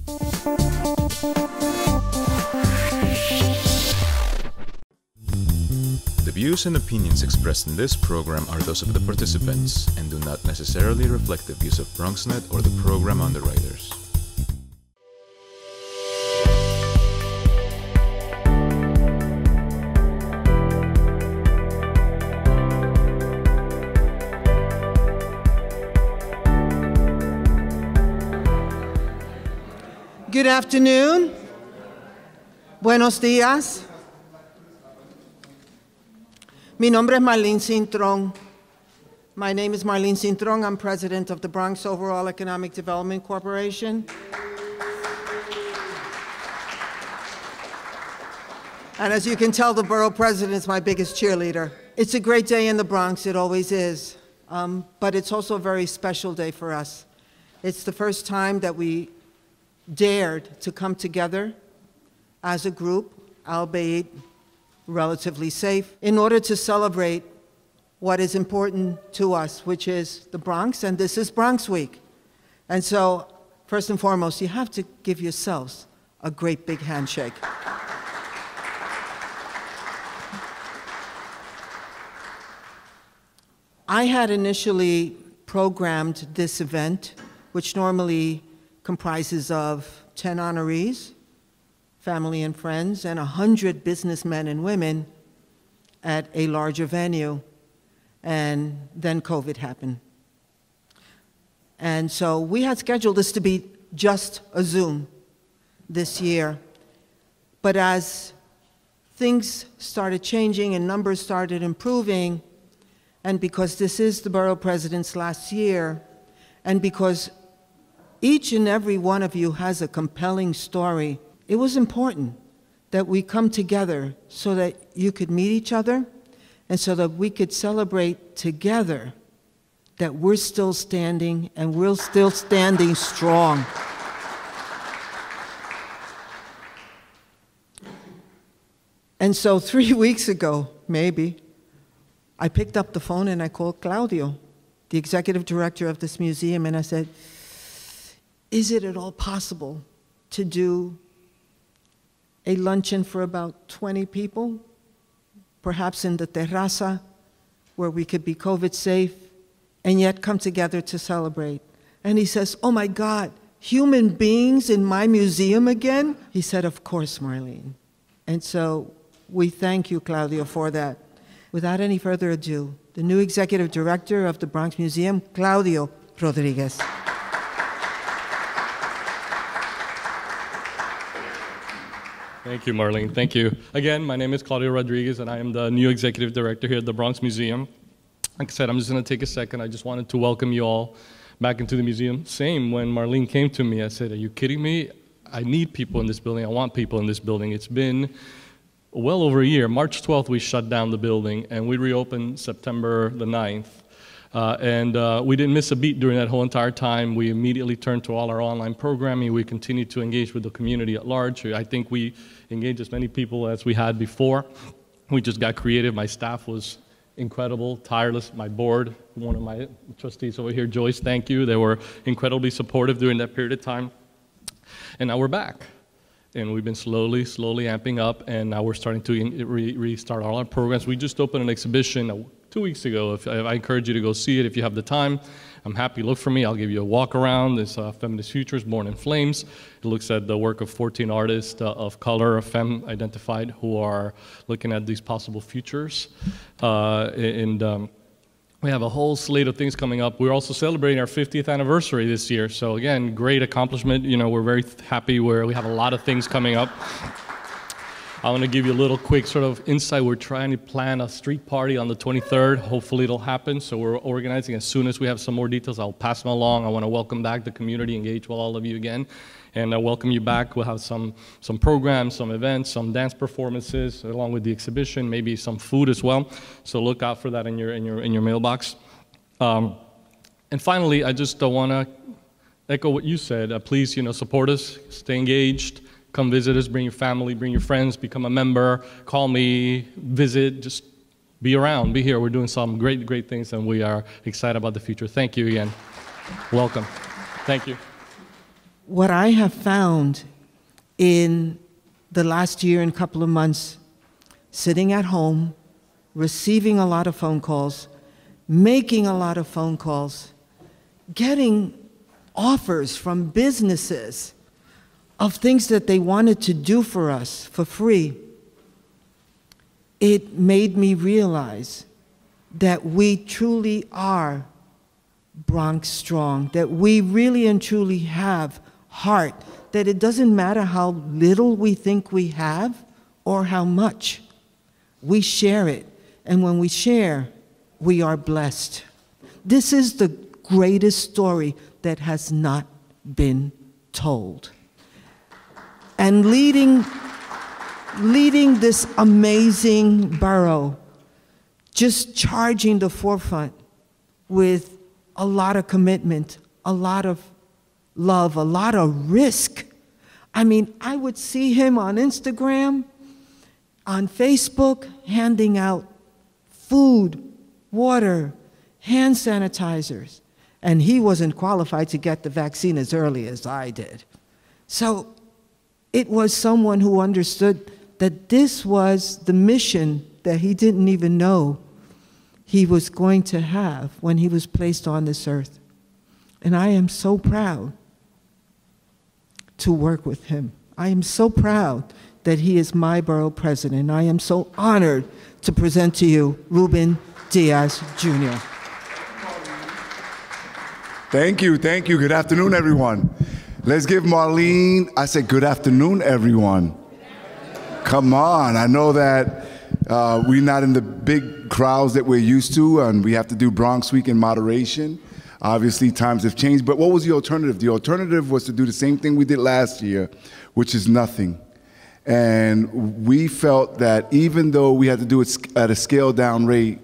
The views and opinions expressed in this program are those of the participants and do not necessarily reflect the views of BronxNet or the program underwriters. Good afternoon. Buenos días. Mi nombre es Marlene Cintrón. My name is Marlene Cintrón. I'm president of the Bronx Overall Economic Development Corporation. And as you can tell, the borough president is my biggest cheerleader. It's a great day in the Bronx, it always is. But it's also a very special day for us. It's the first time that we dared to come together as a group, albeit relatively safe, in order to celebrate what is important to us, which is the Bronx, and this is Bronx Week. And so, first and foremost, you have to give yourselves a great big handshake. I had initially programmed this event, which normally comprises of 10 honorees, family and friends, and 100 businessmen and women at a larger venue. And then COVID happened. And so we had scheduled this to be just a Zoom this year. But as things started changing and numbers started improving, and because this is the borough president's last year, and because each and every one of you has a compelling story, it was important that we come together so that you could meet each other and so that we could celebrate together that we're still standing and we're still standing strong. And so 3 weeks ago, maybe, I picked up the phone and I called Claudio, the executive director of this museum, and I said, is it at all possible to do a luncheon for about 20 people, perhaps in the terraza, where we could be COVID safe, and yet come together to celebrate? And he says, oh my God, human beings in my museum again? He said, of course, Marlene. And so we thank you, Claudio, for that. Without any further ado, the new executive director of the Bronx Museum, Claudio Rodriguez. Thank you, Marlene. Thank you. Again, my name is Claudio Rodriguez, and I am the new executive director here at the Bronx Museum. Like I said, I'm just going to take a second. I just wanted to welcome you all back into the museum. Same when Marlene came to me, I said, are you kidding me? I need people in this building. I want people in this building. It's been well over a year. March 12th, we shut down the building, and we reopened September the 9th. We didn't miss a beat during that whole entire time. We immediately turned to all our online programming. We continued to engage with the community at large. I think we engaged as many people as we had before. We just got creative. My staff was incredible, tireless. My board, one of my trustees over here, Joyce, thank you. They were incredibly supportive during that period of time. And now we're back. And we've been slowly amping up, and now we're starting to restart all our programs. We just opened an exhibition 2 weeks ago. I encourage you to go see it if you have the time. I'm happy. Look for me. I'll give you a walk around. It's Feminist Futures, Born in Flames. It looks at the work of 14 artists of color, femme identified, who are looking at these possible futures. We have a whole slate of things coming up. We're also celebrating our 50th anniversary this year. So again, great accomplishment. You know, we're very happy where we have a lot of things coming up. I want to give you a little quick sort of insight. We're trying to plan a street party on the 23rd. Hopefully it'll happen. So we're organizing. As soon as we have some more details, I'll pass them along. I want to welcome back the community, engage with all of you again. And I welcome you back. We'll have some programs, some events, some dance performances, along with the exhibition, maybe some food as well. So look out for that in your mailbox. And finally, I just want to echo what you said. Please, support us, stay engaged, come visit us, bring your family, bring your friends, become a member, call me, visit, just be around, be here. We're doing some great things, and we are excited about the future. Thank you again. Welcome. Thank you. what I have found in the last year and couple of months, sitting at home, receiving a lot of phone calls, making a lot of phone calls, getting offers from businesses of things that they wanted to do for us for free, it made me realize that we truly are Bronx strong, that we really and truly have heart, that it doesn't matter how little we think we have or how much. We share it, and when we share, we are blessed. This is the greatest story that has not been told. And leading this amazing borough, just charging the forefront with a lot of commitment, a lot of love, a lot of risk. I mean, I would see him on Instagram, on Facebook, handing out food, water, hand sanitizers, and he wasn't qualified to get the vaccine as early as I did. So it was someone who understood that this was the mission that he didn't even know he was going to have when he was placed on this earth. And I am so proud to work with him. I am so proud that he is my borough president. I am so honored to present to you Ruben Diaz, Jr. Thank you, thank you. Good afternoon, everyone. Let's give Marlene, I said good afternoon, everyone. Come on, I know that we're not in the big crowds that we're used to, and we have to do Bronx Week in moderation. Obviously, times have changed, but what was the alternative? The alternative was to do the same thing we did last year, which is nothing. And we felt that even though we had to do it at a scaled down rate,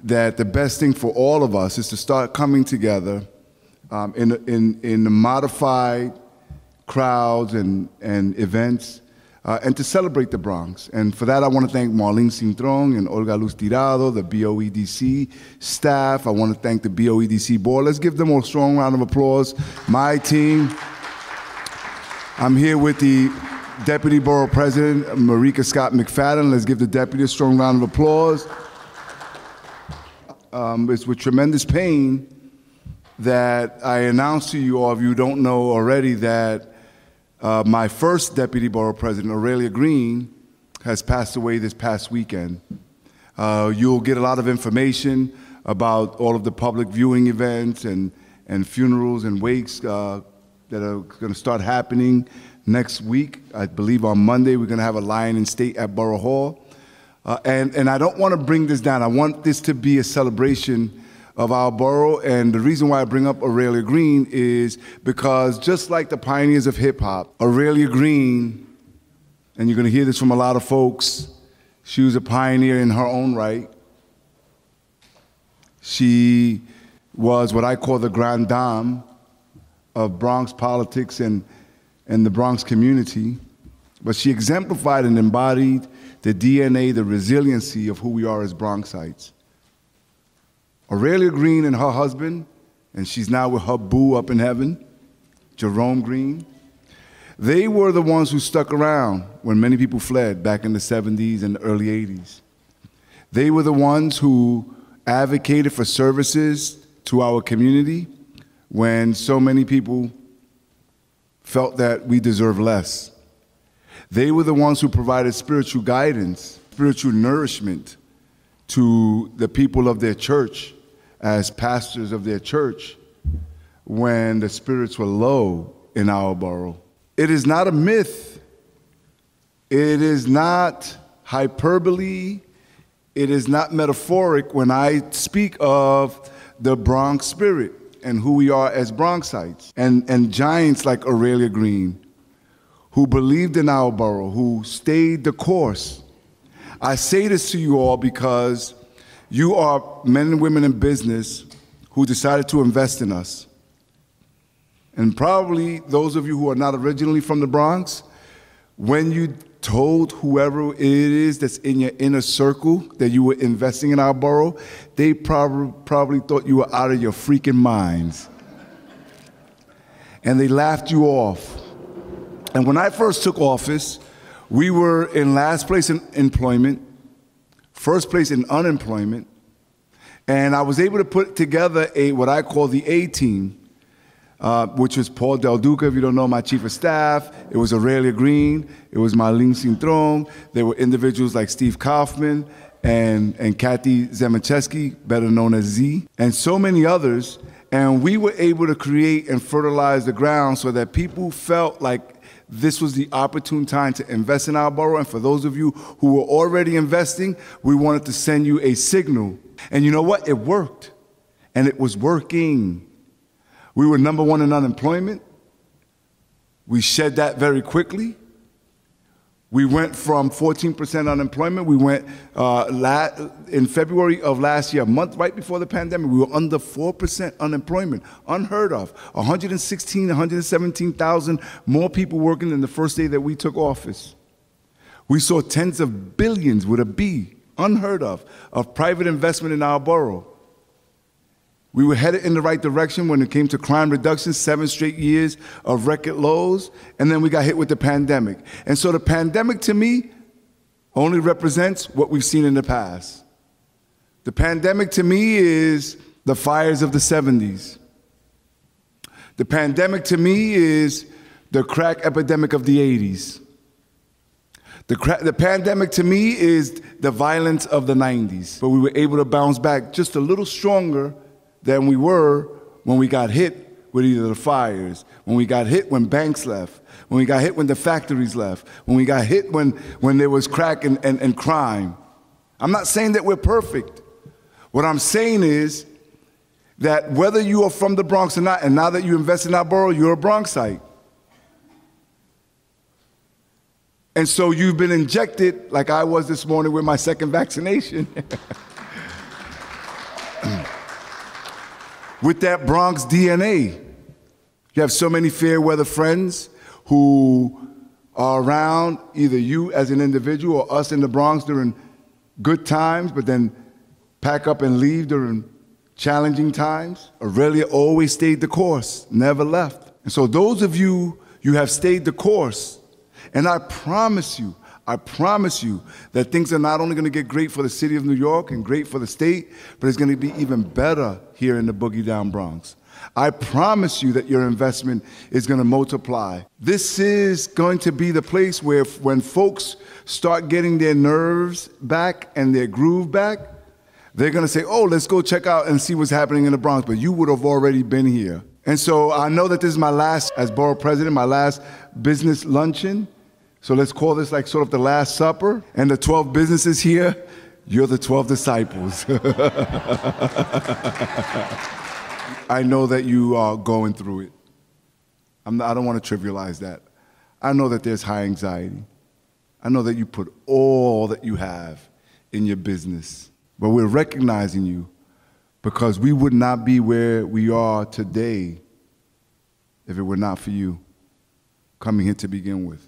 that the best thing for all of us is to start coming together in the modified crowds and events, and to celebrate the Bronx. And for that, I want to thank Marlene Cintrón and Olga Luz Tirado, the BOEDC staff. I want to thank the BOEDC board. Let's give them a strong round of applause. My team. I'm here with the Deputy Borough President, Marika Scott Mcfadden. Let's give the deputy a strong round of applause. It's with tremendous pain that I announce to you all, if you don't know already, that my first Deputy Borough President, Aurelia Green, has passed away this past weekend. You'll get a lot of information about all of the public viewing events and funerals and wakes that are going to start happening next week. I believe on Monday we're going to have a Lion in State at Borough Hall. And I don't want to bring this down. I want this to be a celebration of our borough, and the reason why I bring up Aurelia Green is because just like the pioneers of hip-hop, Aurelia Green, and you're going to hear this from a lot of folks, she was a pioneer in her own right. She was what I call the grande dame of Bronx politics and the Bronx community, but she exemplified and embodied the DNA, the resiliency of who we are as Bronxites. Aurelia Green and her husband, and she's now with her boo up in heaven, Jerome Green, they were the ones who stuck around when many people fled back in the 70s and the early 80s. They were the ones who advocated for services to our community when so many people felt that we deserve less. They were the ones who provided spiritual guidance, spiritual nourishment to the people of their church as pastors of their church when the spirits were low in our borough. It is not a myth. It is not hyperbole. It is not metaphoric when I speak of the Bronx spirit and who we are as Bronxites, and giants like Aurelia Green, who believed in our borough, who stayed the course. I say this to you all because you are men and women in business who decided to invest in us. And probably those of you who are not originally from the Bronx, when you told whoever it is that's in your inner circle that you were investing in our borough, they probably thought you were out of your freaking minds. and they laughed you off. And when I first took office, we were in last place in employment, first place in unemployment, and I was able to put together what I call the A-team, which was Paul Del Duca, if you don't know, my chief of staff. It was Aurelia Green. It was Marlene Cintrón. There were individuals like Steve Kaufman and Kathy Zemacheski, better known as Z, and so many others. And we were able to create and fertilize the ground so that people felt like this was the opportune time to invest in our borough. And for those of you who were already investing, we wanted to send you a signal. And you know what? It worked. And it was working. We were #1 in unemployment. We shed that very quickly. We went from 14% unemployment. We went in February of last year, a month right before the pandemic, we were under 4% unemployment, unheard of. 117,000 more people working than the first day that we took office. We saw tens of billions with a B, unheard of private investment in our borough. We were headed in the right direction when it came to crime reduction, 7 straight years of record lows, and then we got hit with the pandemic. And so the pandemic, to me, only represents what we've seen in the past. The pandemic, to me, is the fires of the 70s. The pandemic, to me, is the crack epidemic of the 80s. The pandemic, to me, is the violence of the 90s. But we were able to bounce back just a little stronger than we were when we got hit with either the fires, when we got hit when banks left, when we got hit when the factories left, when we got hit when there was crack and crime. I'm not saying that we're perfect. What I'm saying is that whether you are from the Bronx or not, and now that you invest in our borough, you're a Bronxite. And so you've been injected, like I was this morning with my second vaccination, with that Bronx DNA. You have so many fair weather friends who are around, either you as an individual or us in the Bronx during good times, but then pack up and leave during challenging times. Aurelia always stayed the course, never left. And so those of you, you have stayed the course. And I promise you that things are not only going to get great for the city of New York and great for the state, but it's going to be even better here in the Boogie Down Bronx. I promise you that your investment is going to multiply. This is going to be the place where when folks start getting their nerves back and their groove back, they're going to say, oh, let's go check out and see what's happening in the Bronx. But you would have already been here. And so I know that this is my last, as Borough President, my last business luncheon. So let's call this like sort of the Last Supper. And the 12 businesses here, you're the 12 disciples. I know that you are going through it. I don't want to trivialize that. I know that there's high anxiety. I know that you put all that you have in your business. But we're recognizing you because we would not be where we are today if it were not for you coming here to begin with.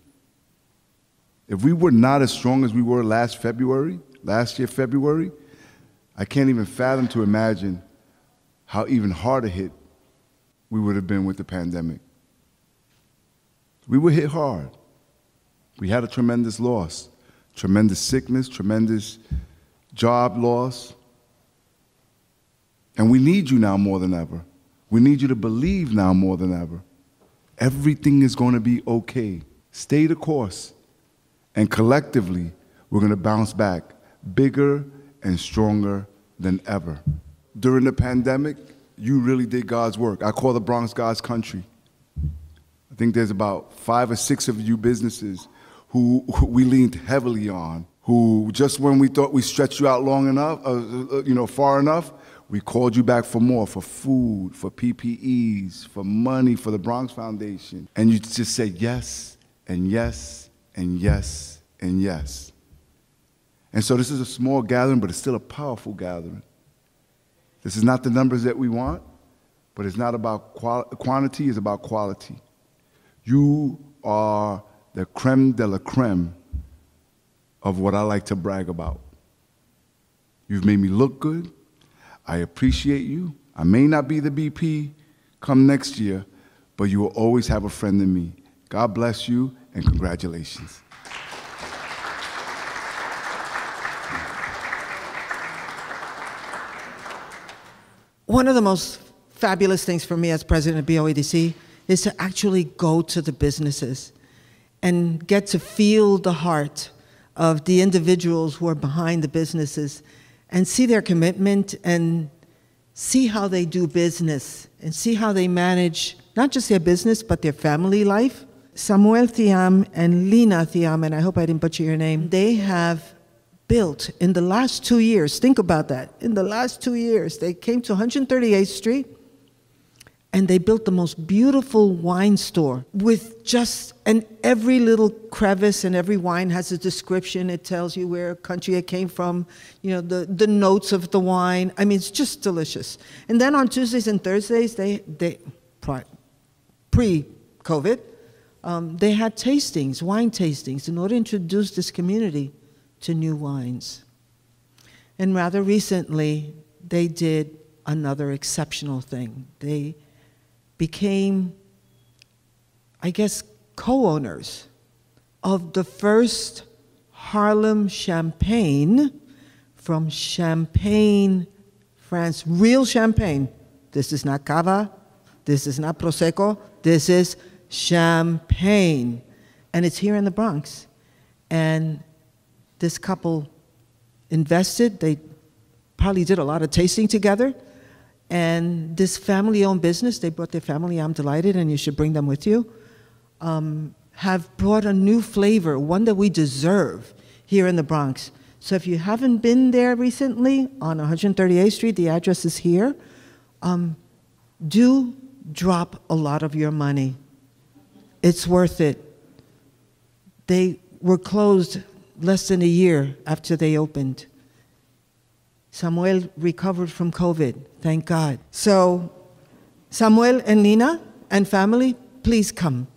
If we were not as strong as we were last year, February, I can't even fathom to imagine how even harder hit we would have been with the pandemic. We were hit hard. We had a tremendous loss, tremendous sickness, tremendous job loss. And we need you now more than ever. We need you to believe now more than ever. Everything is going to be okay. Stay the course. And collectively, we're going to bounce back bigger and stronger than ever. During the pandemic, you really did God's work. I call the Bronx God's country. I think there's about 5 or 6 of you businesses who we leaned heavily on, who just when we thought we stretched you out long enough, far enough, we called you back for more, for food, for PPEs, for money, for the Bronx Foundation. And you just said yes, and yes, and yes, and yes. And so this is a small gathering, but it's still a powerful gathering. This is not the numbers that we want, but it's not about quantity, it's about quality. You are the creme de la creme of what I like to brag about. You've made me look good. I appreciate you. I may not be the BP come next year, but you will always have a friend in me. God bless you, and congratulations. One of the most fabulous things for me as president of BOEDC is to actually go to the businesses and get to feel the heart of the individuals who are behind the businesses and see their commitment and see how they do business and see how they manage not just their business but their family life. Samuel Thiam and Lina Thiam, and I hope I didn't butcher your name, they have built in the last 2 years, think about that, in the last 2 years, they came to 138th Street and they built the most beautiful wine store with just, and every little crevice and every wine has a description. It tells you where country it came from, you know, the notes of the wine. I mean, it's just delicious. And then on Tuesdays and Thursdays, pre-COVID, they had tastings, wine tastings, in order to introduce this community to new wines. And rather recently, they did another exceptional thing. They became, I guess, co-owners of the first Harlem champagne from Champagne, France. Real champagne. This is not cava, this is not Prosecco, this is champagne. And it's here in the Bronx. And this couple invested, they probably did a lot of tasting together, and this family-owned business, they brought their family, I'm delighted, and you should bring them with you, have brought a new flavor, one that we deserve here in the Bronx. So if you haven't been there recently, on 138th Street, the address is here, do drop a lot of your money. It's worth it. They were closed less than a year after they opened. Samuel recovered from COVID, thank God. So, Samuel and Lina and family, please come.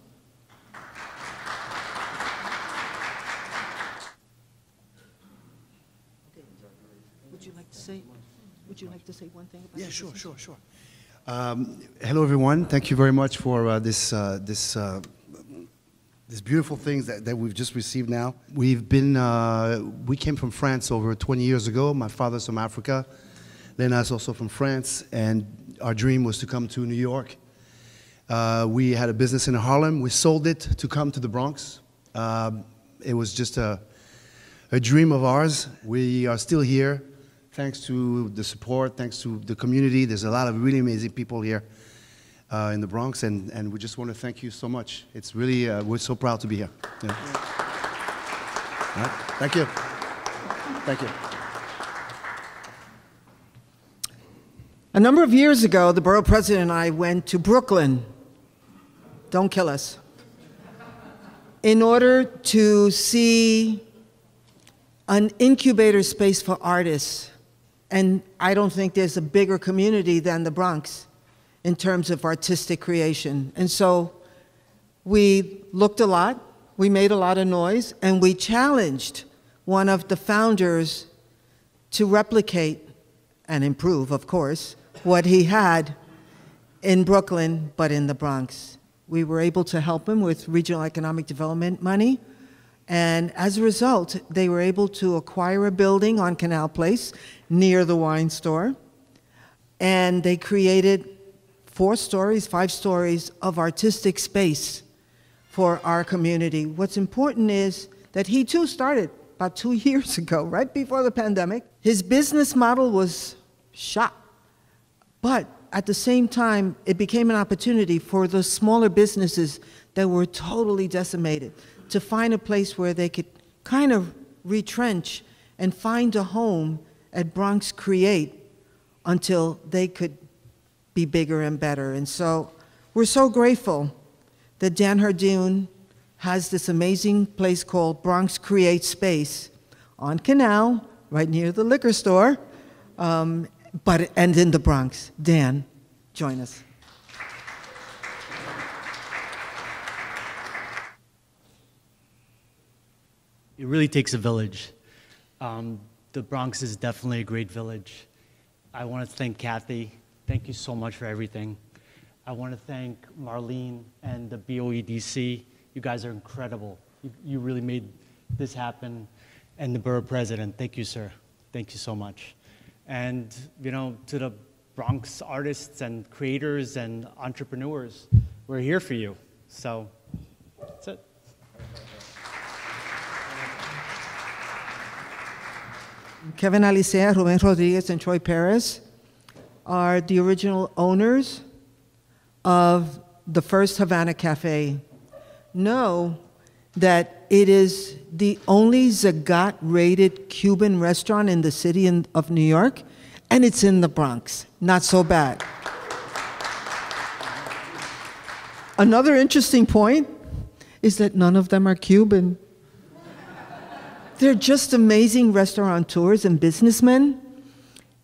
Would you like to say one thing about Yeah, sure. Hello, everyone. Thank you very much for these beautiful things that we've just received now. We came from France over 20 years ago. My father's from Africa. Lena's also from France, and our dream was to come to New York. We had a business in Harlem. We sold it to come to the Bronx. It was just a dream of ours. We are still here, thanks to the support, thanks to the community. There's a lot of really amazing people here in the Bronx, and we just want to thank you so much. It's really, we're so proud to be here. Yeah. All right. Thank you. Thank you. A number of years ago, the borough president and I went to Brooklyn, don't kill us, in order to see an incubator space for artists. And I don't think there's a bigger community than the Bronx in terms of artistic creation. And so we looked a lot, we made a lot of noise, and we challenged one of the founders to replicate and improve, of course, what he had in Brooklyn, but in the Bronx. We were able to help him with regional economic development money, and as a result, they were able to acquire a building on Canal Place near the wine store, and they created 4 stories, 5 stories of artistic space for our community. What's important is that he too started about 2 years ago, right before the pandemic. His business model was shot, but at the same time, it became an opportunity for the smaller businesses that were totally decimated to find a place where they could kind of retrench and find a home at Bronx Create until they could be bigger and better. And so we're so grateful that Dan Hardoon has this amazing place called Bronx Create Space on Canal, right near the liquor store, and in the Bronx. Dan, join us. It really takes a village. The Bronx is definitely a great village. I want to thank Kathy. Thank you so much for everything. I want to thank Marlene and the BOEDC. You guys are incredible. You really made this happen. And the Borough President, thank you, sir. Thank you so much. And, you know, to the Bronx artists and creators and entrepreneurs, we're here for you. So, that's it. Kevin Alicea, Ruben Rodriguez, and Troy Perez are the original owners of the first Havana Cafe. Know that it is the only Zagat-rated Cuban restaurant in the city of New York, and it's in the Bronx. Not so bad. Another interesting point is that none of them are Cuban. They're just amazing restaurateurs and businessmen,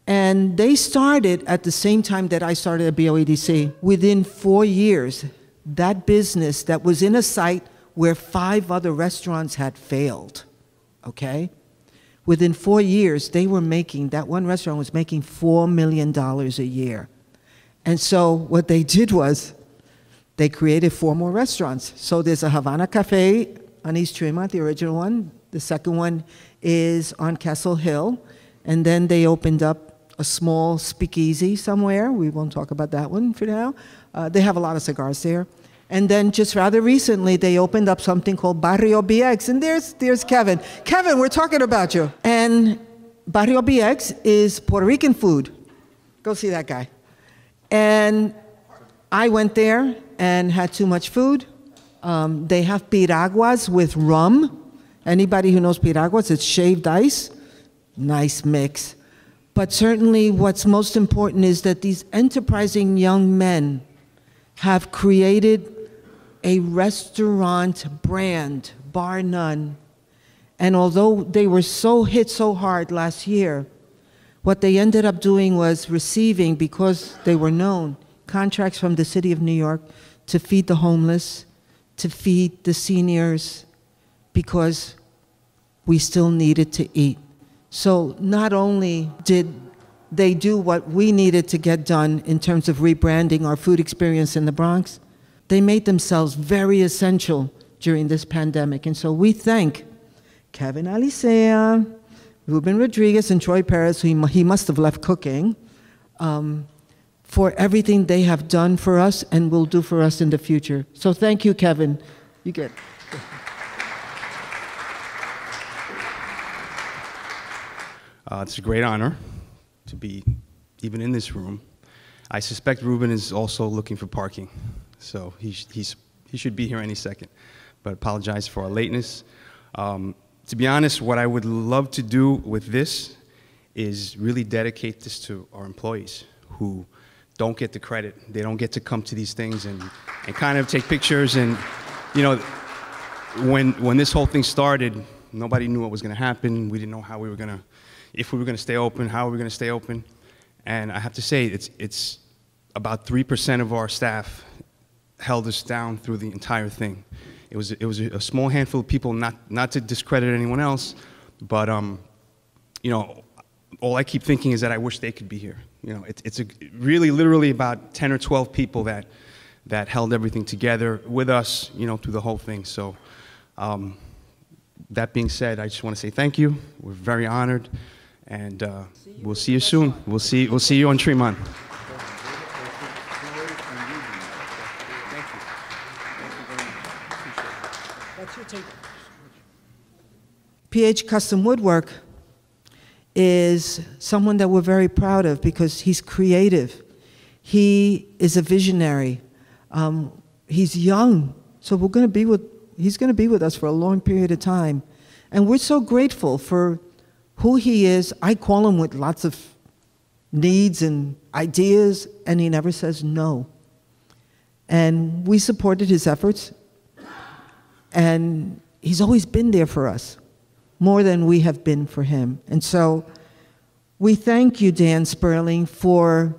and they started at the same time that I started at BOEDC. Within 4 years, that business that was in a site where 5 other restaurants had failed, okay? Within 4 years, they were making, that one restaurant was making $4 million a year. And so what they did was, they created 4 more restaurants. So there's a Havana Cafe on East Tremont, the original one. The second one is on Castle Hill. And then they opened up a small speakeasy somewhere. We won't talk about that one for now. They have a lot of cigars there. And then just rather recently, they opened up something called Barrio BX. And there's Kevin. Kevin, we're talking about you. And Barrio BX is Puerto Rican food. Go see that guy. And I went there and had too much food. They have piraguas with rum. Anybody who knows piraguas, it's shaved ice. Nice mix. But certainly what's most important is that these enterprising young men have created a restaurant brand, bar none. And although they were hit so hard last year, what they ended up doing was receiving, because they were known, contracts from the city of New York to feed the homeless, to feed the seniors, because we still needed to eat. So not only did they do what we needed to get done in terms of rebranding our food experience in the Bronx, they made themselves very essential during this pandemic. And so we thank Kevin Alicea, Ruben Rodriguez, and Troy Perez, who he must have left cooking, for everything they have done for us and will do for us in the future. So thank you, Kevin. You get it. It's a great honor to be even in this room. I suspect Ruben is also looking for parking, so he should be here any second, but apologize for our lateness. To be honest, what I would love to do with this is really dedicate this to our employees who don't get the credit. They don't get to come to these things and kind of take pictures. And, you know, when this whole thing started, nobody knew what was going to happen. We didn't know how we were going to, if we were going to stay open, how we were going to stay open. And I have to say, it's about 3% of our staff held us down through the entire thing. It was a small handful of people, not to discredit anyone else, but you know, all I keep thinking is that I wish they could be here. You know, it's really literally about 10 or 12 people that held everything together with us, you know, through the whole thing. So that being said, I just want to say thank you. We're very honored, and we'll see you soon. We'll see you on Tremont. PH Custom Woodwork is someone that we're very proud of because he's creative. He is a visionary. He's young, so he's going to be with us for a long period of time. And we're so grateful for who he is. I call him with lots of needs and ideas, and he never says no. And we supported his efforts, and he's always been there for us, more than we have been for him. And so we thank you, Dan Sperling, for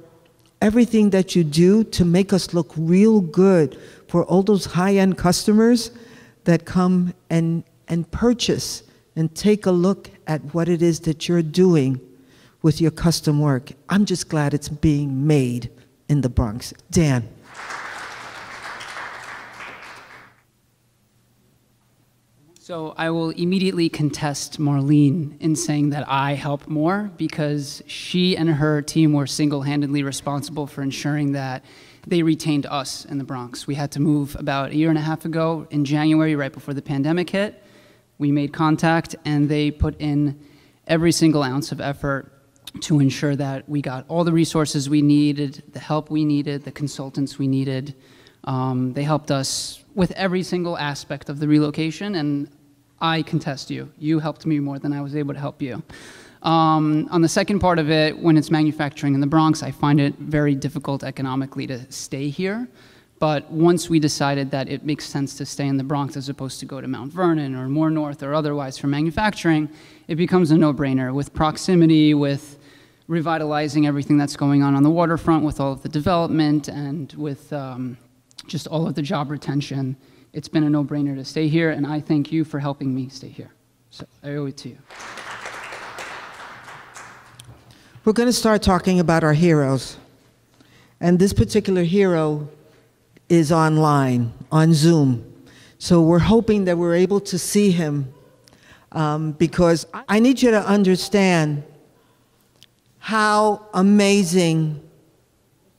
everything that you do to make us look real good for all those high-end customers that come and purchase and take a look at what it is that you're doing with your custom work. I'm just glad it's being made in the Bronx. Dan. So I will immediately contest Marlene in saying that I helped more, because she and her team were single-handedly responsible for ensuring that they retained us in the Bronx. We had to move about a year and a half ago in January, right before the pandemic hit. We made contact, and they put in every single ounce of effort to ensure that we got all the resources we needed, the help we needed, the consultants we needed. They helped us with every single aspect of the relocation, and I contest you. You helped me more than I was able to help you. On the second part of it, when it's manufacturing in the Bronx, I find it very difficult economically to stay here. But once we decided that it makes sense to stay in the Bronx as opposed to go to Mount Vernon or more north or otherwise for manufacturing, it becomes a no-brainer with proximity, with revitalizing everything that's going on the waterfront, with all of the development, and with just all of the job retention. It's been a no-brainer to stay here, and I thank you for helping me stay here. So I owe it to you. We're going to start talking about our heroes. And this particular hero is online, on Zoom. So we're hoping that we're able to see him, because I need you to understand how amazing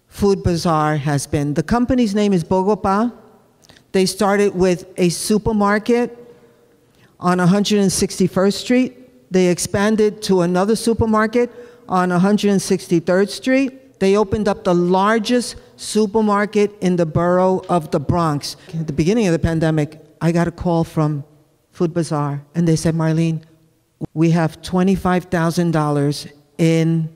Food Bazaar has been. The company's name is Bogota. They started with a supermarket on 161st Street. They expanded to another supermarket on 163rd Street. They opened up the largest supermarket in the borough of the Bronx. At the beginning of the pandemic, I got a call from Food Bazaar, and they said, Marlene, we have $25,000 in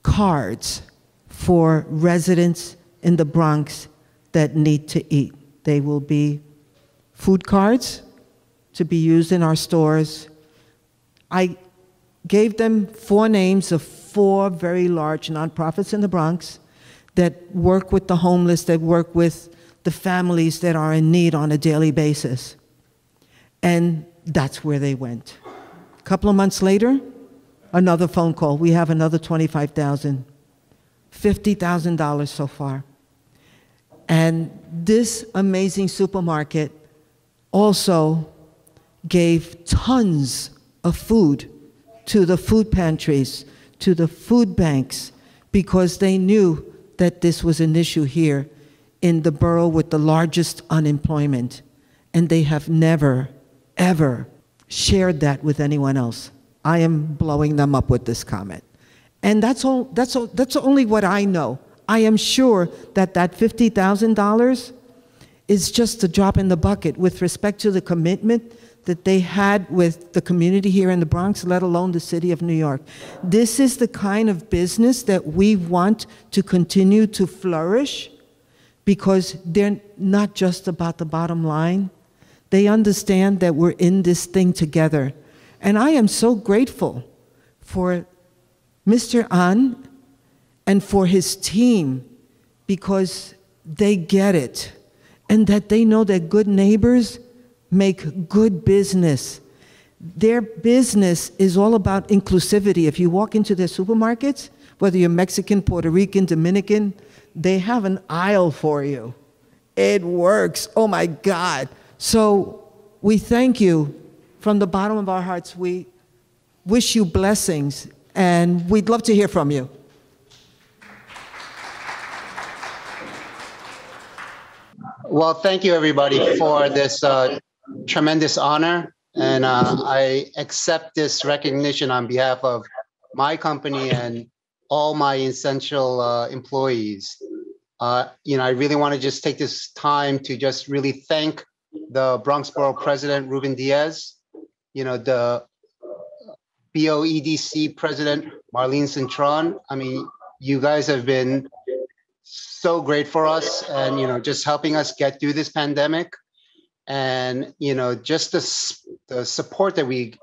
cards for residents in the Bronx that need to eat. They will be food cards to be used in our stores. I gave them 4 names of 4 very large nonprofits in the Bronx that work with the homeless, that work with the families that are in need on a daily basis. And that's where they went. A couple of months later, another phone call. We have another $25,000, $50,000 so far. And this amazing supermarket also gave tons of food to the food pantries, to the food banks, because they knew that this was an issue here in the borough with the largest unemployment. And they have never, ever shared that with anyone else. I am blowing them up with this comment. And that's only what I know. I am sure that that $50,000 is just a drop in the bucket with respect to the commitment that they had with the community here in the Bronx, let alone the city of New York. This is the kind of business that we want to continue to flourish, because they're not just about the bottom line. They understand that we're in this thing together. And I am so grateful for Mr. An and for his team, because they get it, and that they know that good neighbors make good business. Their business is all about inclusivity. If you walk into their supermarkets, whether you're Mexican, Puerto Rican, Dominican, they have an aisle for you. It works. Oh my God. So we thank you from the bottom of our hearts. We wish you blessings, and we'd love to hear from you. Well, thank you everybody for this tremendous honor, and I accept this recognition on behalf of my company and all my essential employees. I really want to just take this time to just really thank the Bronx Borough President Ruben Diaz, the BOEDC President Marlene Cintron. I mean, you guys have been so great for us, and just helping us get through this pandemic. And just the support that we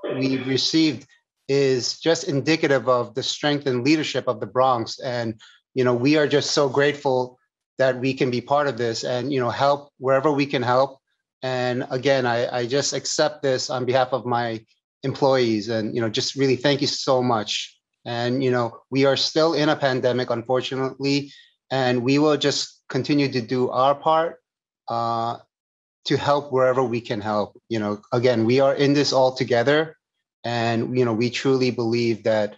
received is just indicative of the strength and leadership of the Bronx. And we are just so grateful that we can be part of this and help wherever we can help. And again, I just accept this on behalf of my employees, and just really thank you so much. And we are still in a pandemic, unfortunately, and we will just continue to do our part. to help wherever we can help. You know, again, we are in this all together, and you know, we truly believe that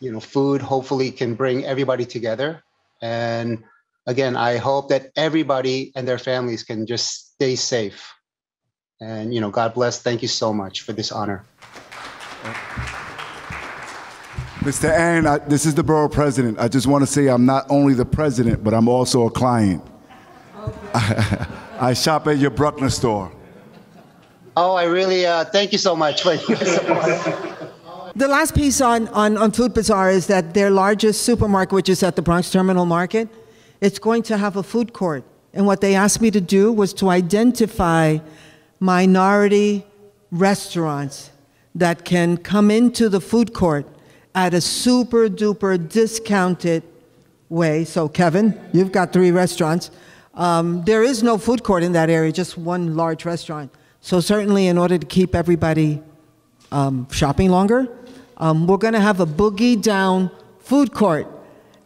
you know, food hopefully can bring everybody together. And again, I hope that everybody and their families can just stay safe. And you know, God bless. Thank you so much for this honor. Mr. Aaron, this is the borough president. I just want to say I'm not only the president, but I'm also a client. I shop at your Bruckner store. Oh, I really thank you so much for your support. The last piece on Food Bazaar is that their largest supermarket, which is at the Bronx Terminal Market, it's going to have a food court. And what they asked me to do was to identify minority restaurants that can come into the food court at a super duper discounted way. So Kevin, you've got 3 restaurants. There is no food court in that area, just one large restaurant. So certainly in order to keep everybody shopping longer, we're going to have a boogie down food court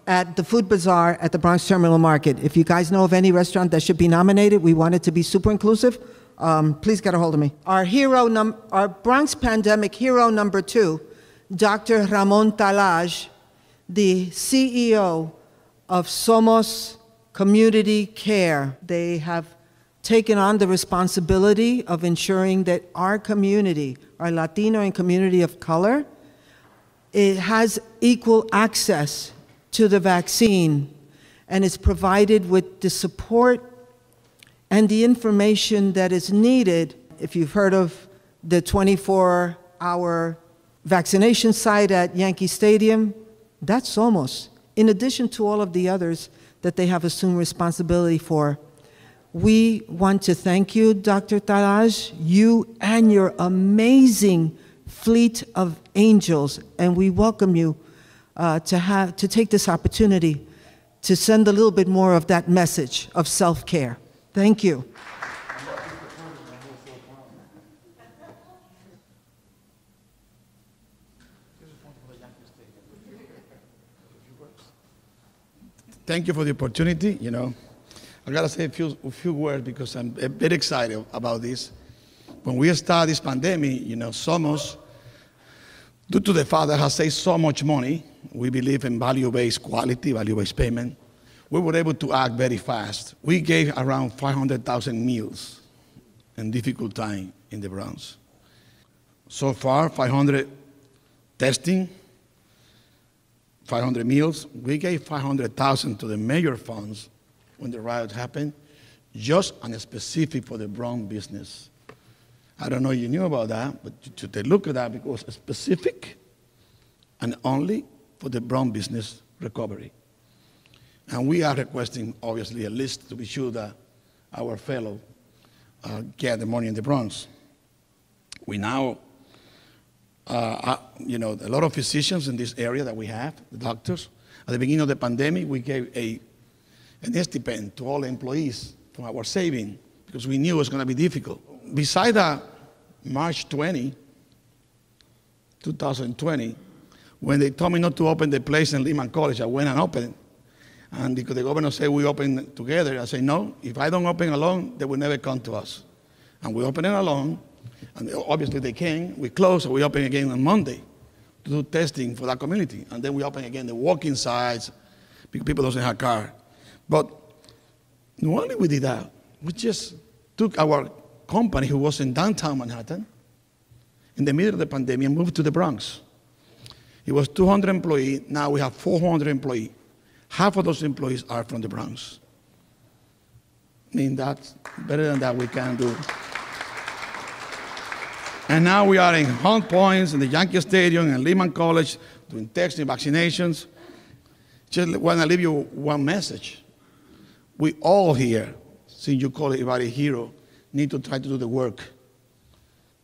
at the Food Bazaar at the Bronx Terminal Market. If you guys know of any restaurant that should be nominated, we want it to be super inclusive, please get a hold of me. Our Bronx pandemic hero number 2, Dr. Ramon Talaj, the CEO of Somos Community Care. They have taken on the responsibility of ensuring that our community, our Latino and community of color, it has equal access to the vaccine and is provided with the support and the information that is needed. If you've heard of the 24-hour vaccination site at Yankee Stadium, that's Somos, in addition to all of the others that they have assumed responsibility for. We want to thank you, Dr. Talaj, you and your amazing fleet of angels, and we welcome you to take this opportunity to send a little bit more of that message of self-care. Thank you. Thank you for the opportunity. You know, I gotta say a few words because I'm very excited about this. When we started this pandemic, you know, Somos, due to the fact that has saved so much money, we believe in value-based quality, value-based payment. We were able to act very fast. We gave around 500,000 meals in difficult time in the Bronx. So far, 500 testing, 500 meals. We gave 500,000 to the major funds when the riot happened, just and specific for the Bronx business. I don't know if you knew about that, but to take a look at that, because it's specific and only for the Bronx business recovery. And we are requesting, obviously, a list to be sure that our fellow get the money in the Bronx. We now, you know, a lot of physicians in this area that we have, the doctors. At the beginning of the pandemic, we gave an stipend to all employees from our saving because we knew it was going to be difficult. Besides that, March 20, 2020, when they told me not to open the place in Lehman College, I went and opened. And because the governor said we open together, I said, no, if I don't open alone, they will never come to us. And we opened it alone, and obviously they came, we closed, and we opened again on Monday to do testing for that community. And then we opened again the walking sides, because people don't have a car. But not only we did that, we just took our company who was in downtown Manhattan in the middle of the pandemic and moved to the Bronx. It was 200 employees, now we have 400 employees. Half of those employees are from the Bronx. I mean, that's better than that we can do. And now we are in Hunt Points, in the Yankee Stadium, and Lehman College, doing testing, vaccinations. Just want to leave you one message. We all here, since you call everybody a hero, need to try to do the work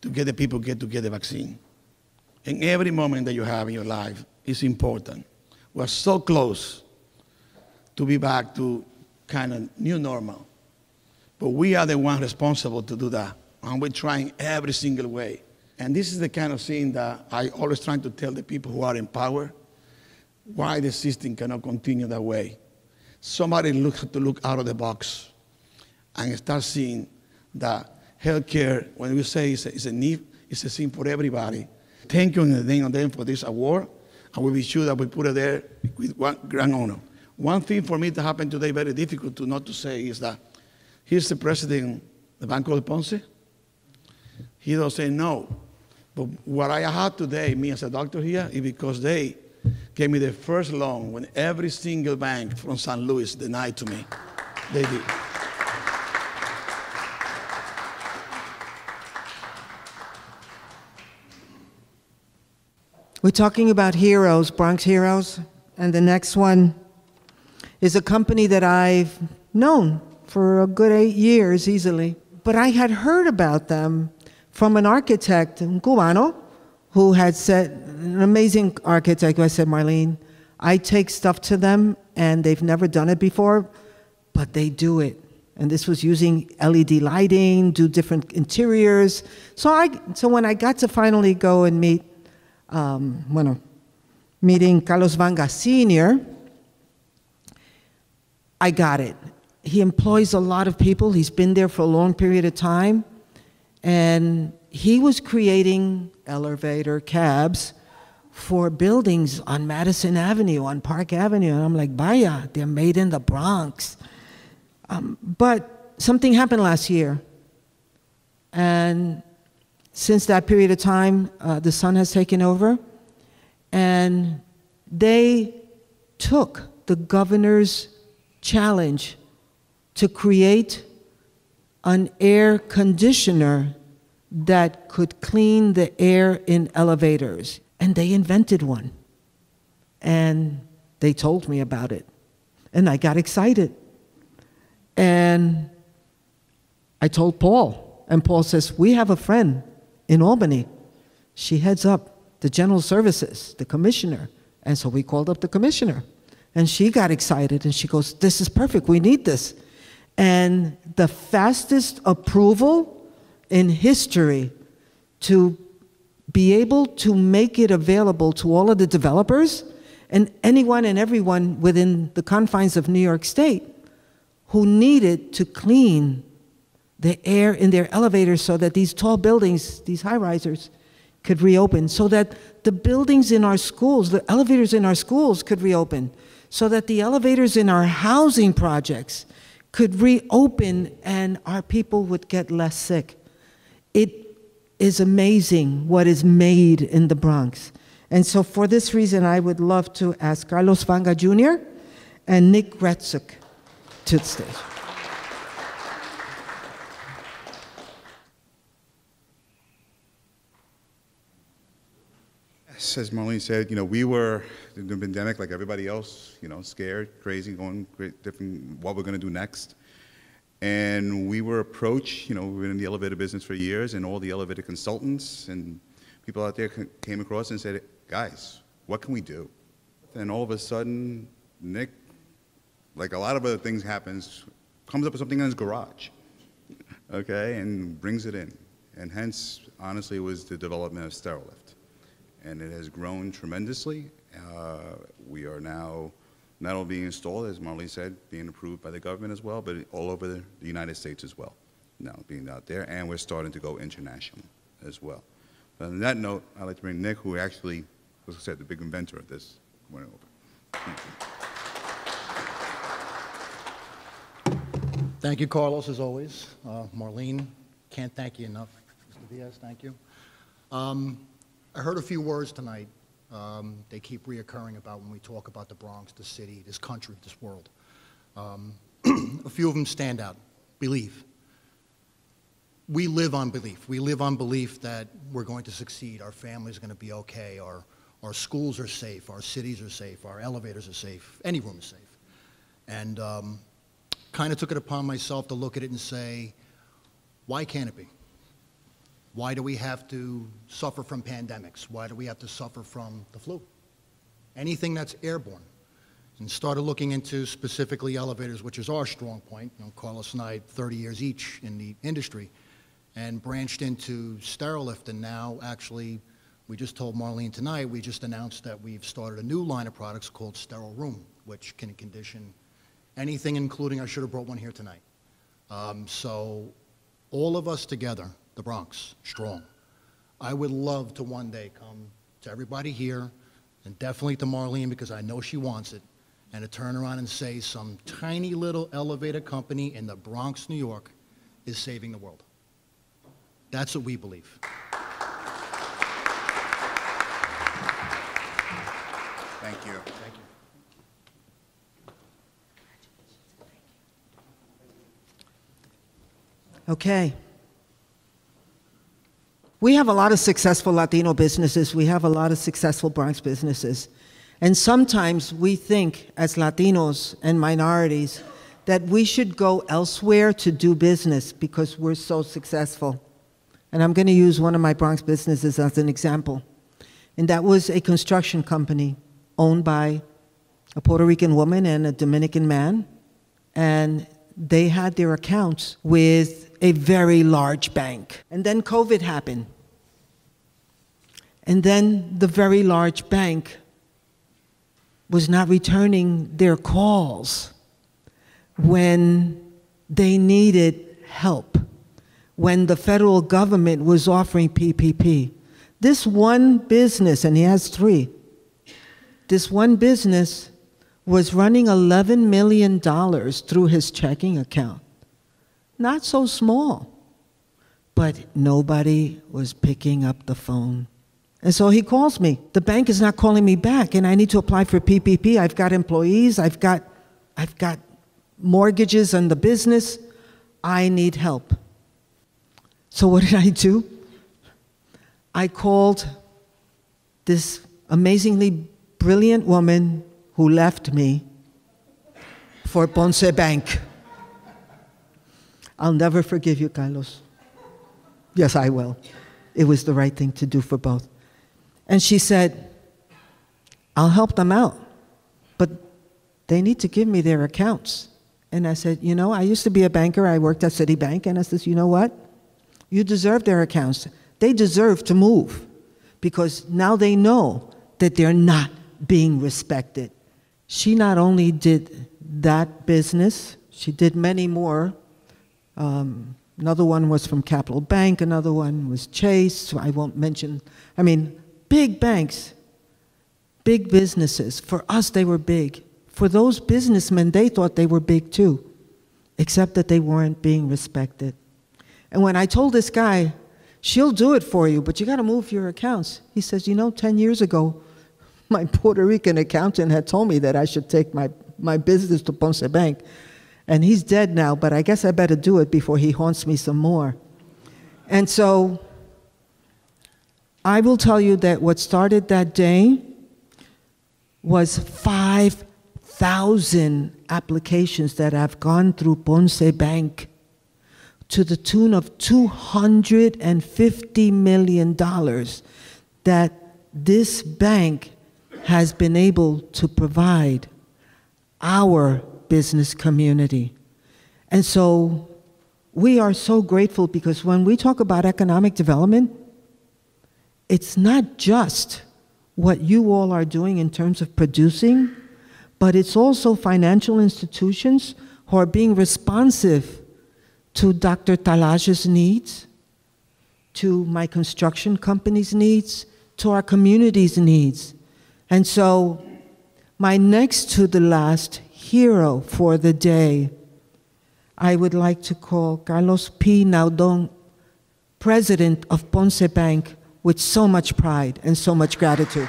to get the people to get the vaccine. And every moment that you have in your life is important. We're so close to be back to kind of new normal. But we are the ones responsible to do that. And we're trying every single way. And this is the kind of thing that I always try to tell the people who are in power, why the system cannot continue that way. Somebody has to look out of the box. and start seeing that healthcare, when we say it's a need, it's a thing for everybody. Thank you in the name of them for this award, and we'll be sure that we put it there with one grand honor. One thing for me that happened today, very difficult to not to say, is that he's the president of the Banco de Ponce. He don't say no. But what I had today, me as a doctor here, is because they gave me the first loan when every single bank from St. Louis denied to me. They did. We're talking about heroes, Bronx heroes, and the next one is a company that I've known for a good 8 years easily. But I had heard about them from an architect, un cubano, who had said, an amazing architect who had said, Marlene, I take stuff to them and they've never done it before, but they do it. And this was using LED lighting, do different interiors. So when I got to finally go and meet meeting Carlos Vanga Sr., I got it. He employs a lot of people. He's been there for a long period of time. And he was creating elevator cabs for buildings on Madison Avenue, on Park Avenue. And I'm like, vaya, they're made in the Bronx. But something happened last year. And since that period of time, the son has taken over, and they took the governor's challenge to create an air conditioner that could clean the air in elevators. And they invented one. And they told me about it. And I got excited. And I told Paul, and Paul says, we have a friend in Albany. She heads up the general services, the commissioner. And so we called up the commissioner. And she got excited and she goes, this is perfect, we need this. And the fastest approval in history to be able to make it available to all of the developers and anyone and everyone within the confines of New York State who needed to clean the air in their elevators so that these tall buildings, these high-risers, could reopen, so that the buildings in our schools, the elevators in our schools could reopen, so that the elevators in our housing projects could reopen and our people would get less sick. It is amazing what is made in the Bronx. And so for this reason, I would love to ask Carlos Vanga Jr. and Nick Retzuk to the stage. As Marlene said, we were in the pandemic like everybody else, scared, crazy, going different, what we're going to do next. And we were approached, we've been in the elevator business for years, and all the elevator consultants and people out there came across and said, guys, what can we do? And all of a sudden, Nick, like a lot of other things happens, comes up with something in his garage, okay, and brings it in. And hence, honestly, it was the development of Stereolift. And it has grown tremendously. We are now not only being installed, as Marlene said, being approved by the government as well, but all over the United States as well, now being out there, and we're starting to go international as well. But on that note, I'd like to bring Nick, who actually, as I said, the big inventor of this, went over. Thank you. Thank you, Carlos, as always. Marlene, can't thank you enough. Mr. Diaz, thank you. I heard a few words tonight. They keep reoccurring about when we talk about the Bronx, the city, this country, this world. A few of them stand out. Belief. We live on belief. We live on belief that we're going to succeed, our family's going to be okay, our schools are safe, our cities are safe, our elevators are safe, any room is safe. And kind of took it upon myself to look at it and say, why can't it be? Why do we have to suffer from pandemics? Why do we have to suffer from the flu? Anything that's airborne. And started looking into specifically elevators, which is our strong point. Carlos and I, 30 years each in the industry, and branched into Stereolift. And now, actually, we just told Marlene tonight, we just announced that we've started a new line of products called Sterile Room, which can condition anything, including, I should have brought one here tonight. So all of us together, the Bronx, strong. I would love to one day come to everybody here, and definitely to Marlene, because I know she wants it, and to turn around and say some tiny little elevator company in the Bronx, New York, is saving the world. That's what we believe. Thank you. Thank you. Okay. We have a lot of successful Latino businesses. We have a lot of successful Bronx businesses. And sometimes we think, as Latinos and minorities, that we should go elsewhere to do business because we're so successful. And I'm going to use one of my Bronx businesses as an example. And that was a construction company owned by a Puerto Rican woman and a Dominican man. And they had their accounts with a very large bank. And then COVID happened. And then the very large bank was not returning their calls when they needed help, when the federal government was offering PPP. This one business, and he has 3, this one business was running $11 million through his checking account. Not so small, but nobody was picking up the phone. And so he calls me. The bank is not calling me back, and I need to apply for PPP. I've got employees, I've got mortgages on the business. I need help. So what did I do? I called this amazingly brilliant woman who left me for Ponce Bank. I'll never forgive you, Carlos. Yes, I will. It was the right thing to do for both. And she said, I'll help them out, but they need to give me their accounts. And I said, you know, I used to be a banker. I worked at Citibank. And I said, you know what? You deserve their accounts. They deserve to move because now they know that they're not being respected. She not only did that business, she did many more. Another one was from Capital Bank. Another one was Chase. So I won't mention. I mean, big banks, big businesses. For us, they were big. For those businessmen, they thought they were big too, except that they weren't being respected. And when I told this guy, she'll do it for you, but you got to move your accounts. He says, you know, 10 years ago, my Puerto Rican accountant had told me that I should take my business to Ponce Bank. And he's dead now, but I guess I better do it before he haunts me some more. And so I will tell you that what started that day was 5,000 applications that have gone through Ponce Bank to the tune of $250 million that this bank has been able to provide our business community. And so we are so grateful because when we talk about economic development, it's not just what you all are doing in terms of producing, but it's also financial institutions who are being responsive to Dr. Talaj's needs, to my construction company's needs, to our community's needs. And so my next to the last hero for the day, I would like to call Carlos P. Naodong, President of Ponce Bank, with so much pride and so much gratitude.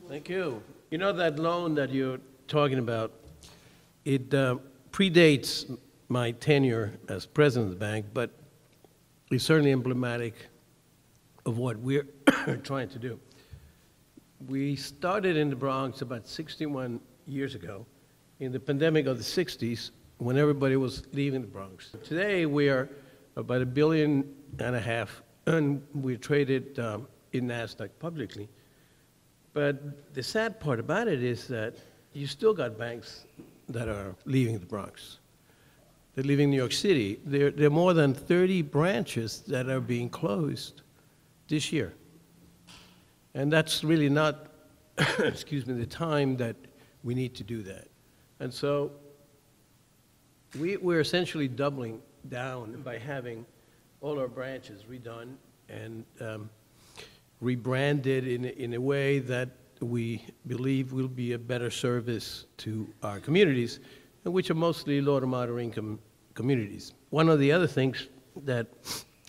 Thank you. You know that loan that you're talking about, it predates my tenure as president of the bank, but it's certainly emblematic of what we're trying to do. We started in the Bronx about 61 years ago in the pandemic of the 60s when everybody was leaving the Bronx. Today we are about $1.5 billion and we're traded in NASDAQ publicly. But the sad part about it is that you still got banks that are leaving the Bronx. that live in New York City. There are more than 30 branches that are being closed this year. And that's really not, excuse me, the time that we need to do that. And so we're essentially doubling down by having all our branches redone and rebranded in a way that we believe will be a better service to our communities, which are mostly low to moderate income communities. One of the other things that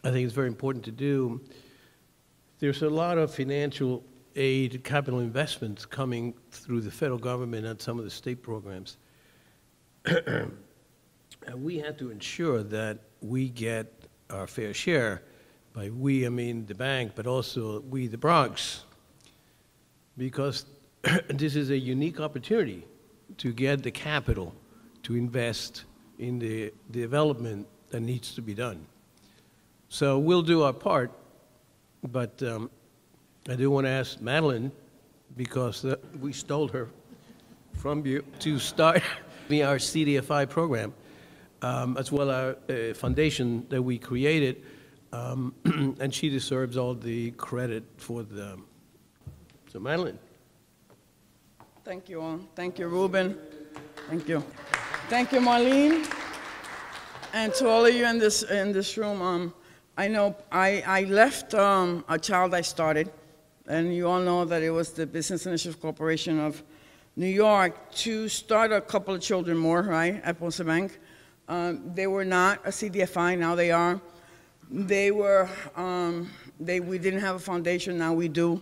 I think is very important to do, there's a lot of financial aid, capital investments coming through the federal government and some of the state programs. And we have to ensure that we get our fair share. By we, I mean the bank, but also we, the Bronx, because this is a unique opportunity to get the capital to invest in the development that needs to be done. So we'll do our part, but I do want to ask Madeline, because we stole her from you, to start our CDFI program, as well as a foundation that we created, and she deserves all the credit for them. So Madeline. Thank you all. Thank you, Ruben. Thank you. Thank you, Marlene. And to all of you in this room, I know I left a child I started, and you all know that it was the Business Initiative Corporation of New York, to start a couple of children more, right, at Ponce Bank. They were not a CDFI, now they are. They were, we didn't have a foundation, now we do.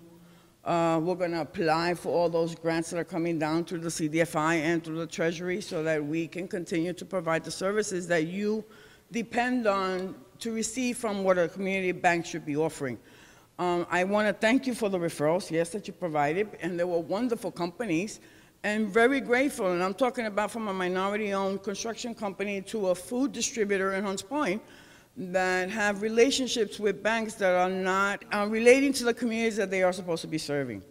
We're going to apply for all those grants that are coming down through the CDFI and through the Treasury so that we can continue to provide the services that you depend on to receive from what a community bank should be offering. I want to thank you for the referrals, yes, that you provided, and they were wonderful companies, and very grateful. And I'm talking about from a minority-owned construction company to a food distributor in Hunts Point that have relationships with banks that are not relating to the communities that they are supposed to be serving.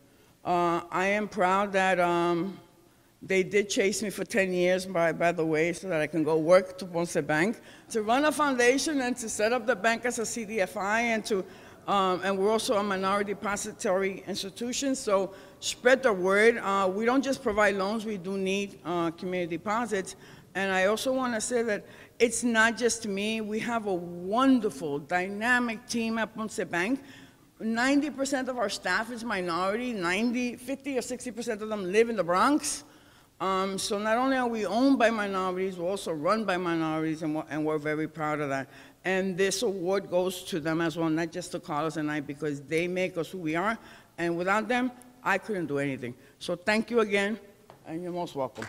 I am proud that they did chase me for 10 years, by the way, so that I can go work to Ponce Bank, to run a foundation and to set up the bank as a CDFI, and we're also a minority depository institution, so spread the word. We don't just provide loans, we do need community deposits. And I also want to say that it's not just me. We have a wonderful, dynamic team at Ponce Bank. 90% of our staff is minority, 50 or 60% of them live in the Bronx. So not only are we owned by minorities, we're also run by minorities, and we're very proud of that. And this award goes to them as well, not just to Carlos and I, because they make us who we are, and without them, I couldn't do anything. So thank you again, and you're most welcome.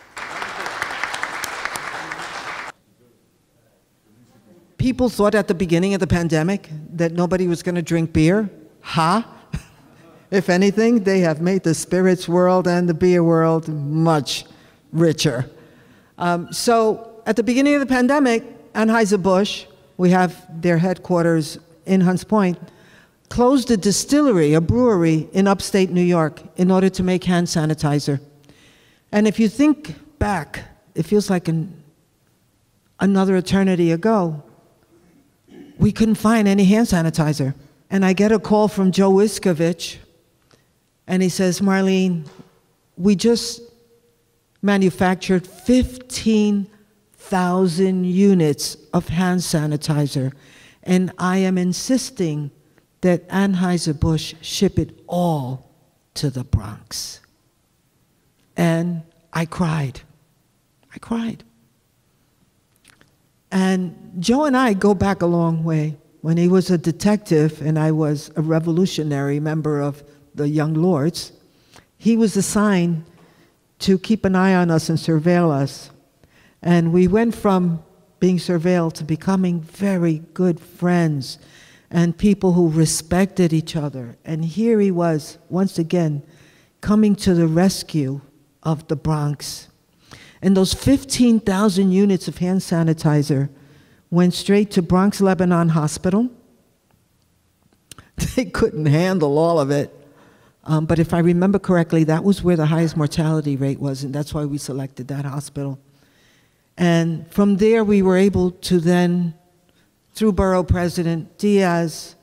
People thought at the beginning of the pandemic that nobody was going to drink beer. If anything, they have made the spirits world and the beer world much richer. So at the beginning of the pandemic, Anheuser-Busch, we have their headquarters in Hunts Point, closed a distillery, a brewery in upstate New York in order to make hand sanitizer. And if you think back, it feels like another eternity ago. We couldn't find any hand sanitizer. And I get a call from Joe Wiskovich, and he says, Marlene, we just manufactured 15,000 units of hand sanitizer, and I am insisting that Anheuser-Busch ship it all to the Bronx. And I cried. I cried. And Joe and I go back a long way. When he was a detective and I was a revolutionary member of the Young Lords, he was assigned to keep an eye on us and surveil us. And we went from being surveilled to becoming very good friends and people who respected each other. And here he was, once again, coming to the rescue of the Bronx. And those 15,000 units of hand sanitizer went straight to Bronx Lebanon Hospital. They couldn't handle all of it. But if I remember correctly, that was where the highest mortality rate was, and that's why we selected that hospital. And from there, we were able to then, through Borough President Diaz,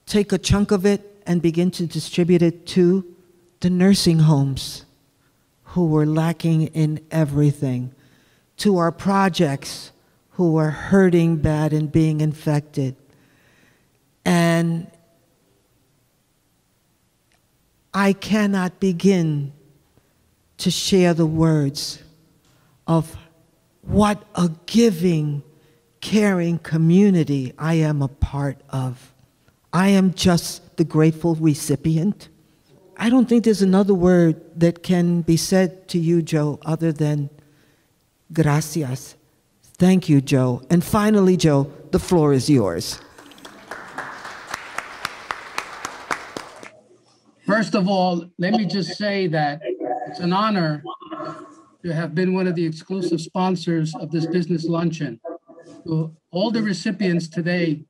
take a chunk of it and begin to distribute it to the nursing homes who were lacking in everything, to our projects who were hurting bad and being infected. And I cannot begin to share the words of what a giving, caring community I am a part of. I am just the grateful recipient. I don't think there's another word that can be said to you, Joe, other than gracias. Thank you, Joe. And finally, Joe, the floor is yours. First of all, let me just say that it's an honor to have been one of the exclusive sponsors of this business luncheon. To all the recipients today,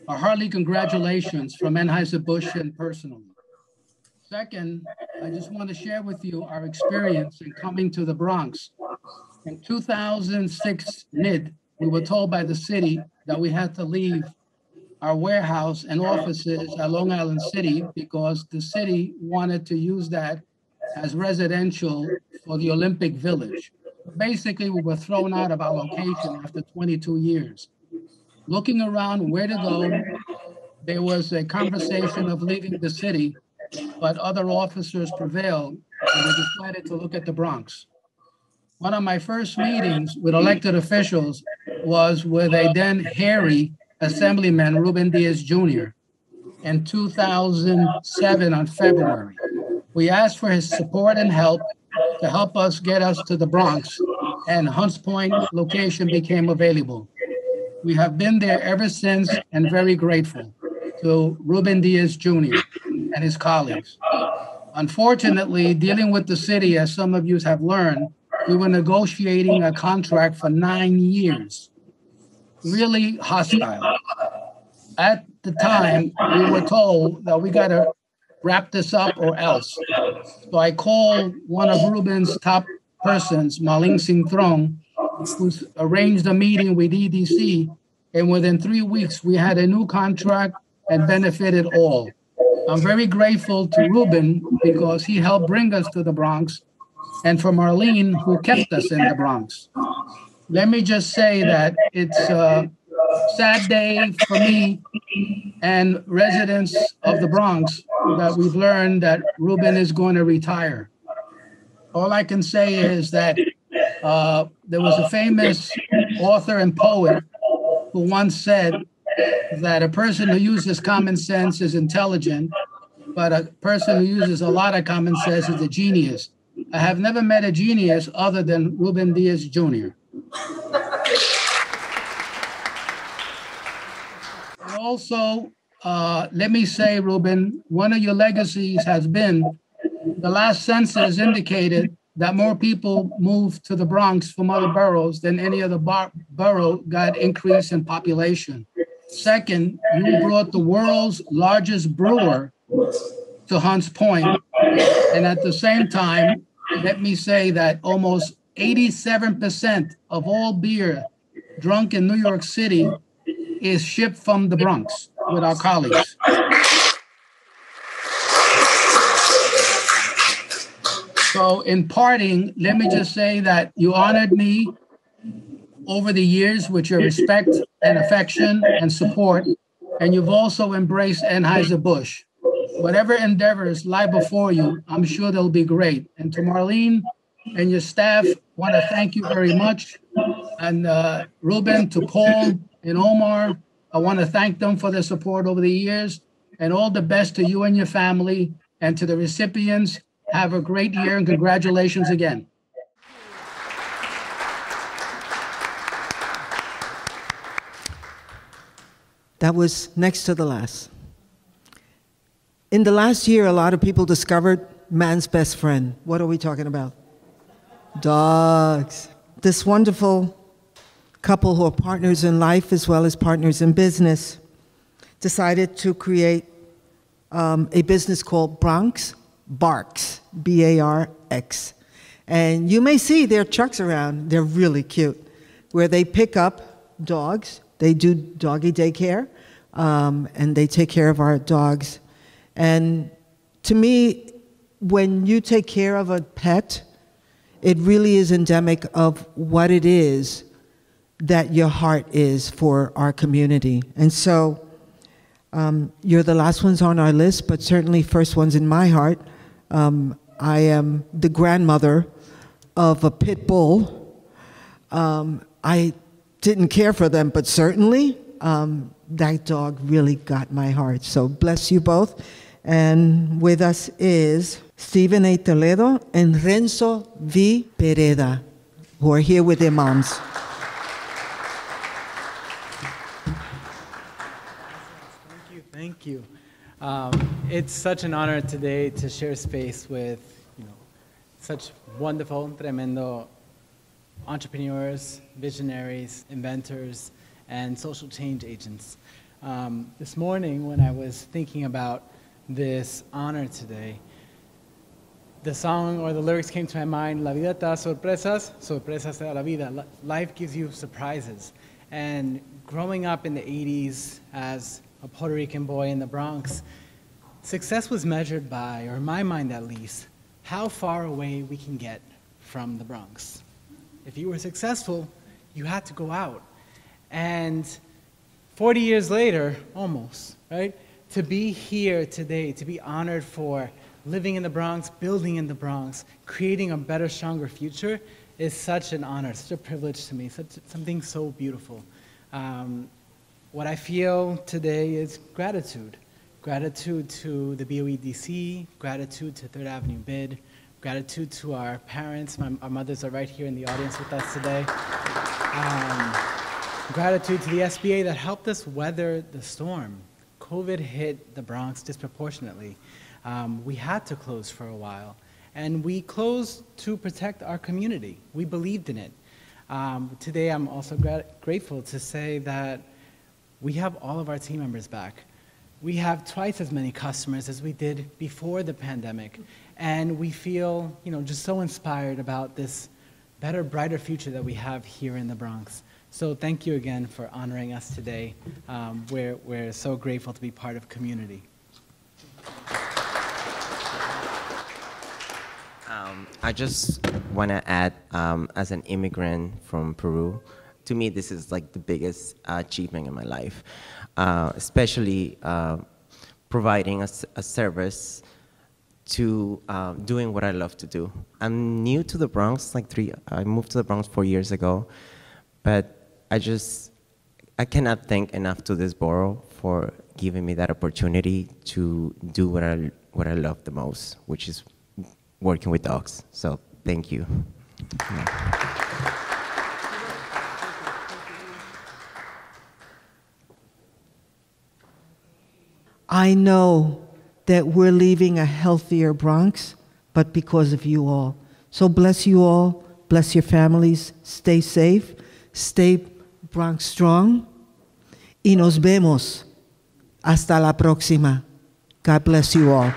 a hearty congratulations from Anheuser-Busch and personally. Second, I just want to share with you our experience in coming to the Bronx. In 2006 mid, we were told by the city that we had to leave our warehouse and offices at Long Island City because the city wanted to use that as residential for the Olympic Village. Basically, we were thrown out of our location after 22 years. Looking around where to go, there was a conversation of leaving the city, but other officers prevailed, and we decided to look at the Bronx. One of my first meetings with elected officials was with a then hairy Assemblyman, Ruben Diaz Jr., in 2007 on February. We asked for his support and help to help us get us to the Bronx, and Hunts Point location became available. We have been there ever since and very grateful to Ruben Diaz Jr. and his colleagues. Unfortunately, dealing with the city, as some of you have learned, we were negotiating a contract for 9 years. Really hostile. At the time, we were told that we got to wrap this up or else. So I called one of Ruben's top persons, Marlene Cintrón, who arranged a meeting with EDC, and within 3 weeks, we had a new contract and benefited all. I'm very grateful to Ruben because he helped bring us to the Bronx, and for Marlene, who kept us in the Bronx. Let me just say that it's a sad day for me and residents of the Bronx that we've learned that Ruben is going to retire. All I can say is that there was a famous author and poet who once said that a person who uses common sense is intelligent, but a person who uses a lot of common sense is a genius. I have never met a genius other than Ruben Diaz Jr. And also, let me say, Ruben, one of your legacies has been the last census indicated that more people moved to the Bronx from other boroughs than any other borough got increase in population. Second, you brought the world's largest brewer to Hunts Point. And at the same time, let me say that almost 87% of all beer drunk in New York City is shipped from the Bronx with our colleagues. So in parting, let me just say that you honored me over the years with your respect and affection and support, and you've also embraced Anheuser-Busch. Whatever endeavors lie before you, I'm sure they'll be great. And to Marlene and your staff, want to thank you very much. And Ruben, to Paul and Omar, I want to thank them for their support over the years. And all the best to you and your family. And to the recipients, have a great year and congratulations again. That was next to the last. In the last year, a lot of people discovered man's best friend. What are we talking about? Dogs. This wonderful couple who are partners in life as well as partners in business decided to create a business called Bronx Barks, B-A-R-X. And you may see their trucks around. They're really cute. where they pick up dogs. They do doggy daycare, and they take care of our dogs. And to me, when you take care of a pet, it really is endemic of what it is that your heart is for our community. And so you're the last ones on our list, but certainly first ones in my heart. I am the grandmother of a pit bull. I didn't care for them, but certainly that dog really got my heart. So bless you both. And with us is Stephen A. Toledo and Renzo V. Pereda, who are here with their moms. Thank you. It's such an honor today to share space with such wonderful, tremendo entrepreneurs, visionaries, inventors, and social change agents. This morning, when I was thinking about this honor today, the song or the lyrics came to my mind, La vida te da sorpresas, sorpresas te da la vida. Life gives you surprises. And growing up in the 80s as a Puerto Rican boy in the Bronx, success was measured by, or in my mind at least, how far away we can get from the Bronx. If you were successful, you had to go out. And 40 years later, almost, right? To be here today, to be honored for living in the Bronx, building in the Bronx, creating a better, stronger future is such an honor, such a privilege to me, something so beautiful. What I feel today is gratitude. Gratitude to the BOEDC, gratitude to Third Avenue BID, gratitude to our parents. Our mothers are right here in the audience with us today. Gratitude to the SBA that helped us weather the storm. COVID hit the Bronx disproportionately. We had to close for a while, and we closed to protect our community. We believed in it. Today, I'm also grateful to say that we have all of our team members back. We have twice as many customers as we did before the pandemic, and we feel, just so inspired about this better, brighter future that we have here in the Bronx. So thank you again for honoring us today. We're so grateful to be part of community. I just want to add, as an immigrant from Peru, to me this is like the biggest achievement in my life, especially providing a service to doing what I love to do. I'm new to the Bronx, I moved to the Bronx 4 years ago, but I cannot thank enough to this borough for giving me that opportunity to do what I love the most, which is working with dogs. So thank you. I know that we're leaving a healthier Bronx, but because of you all. So bless you all, bless your families, stay safe, stay Bronx strong, y nos vemos. Hasta la próxima. God bless you all.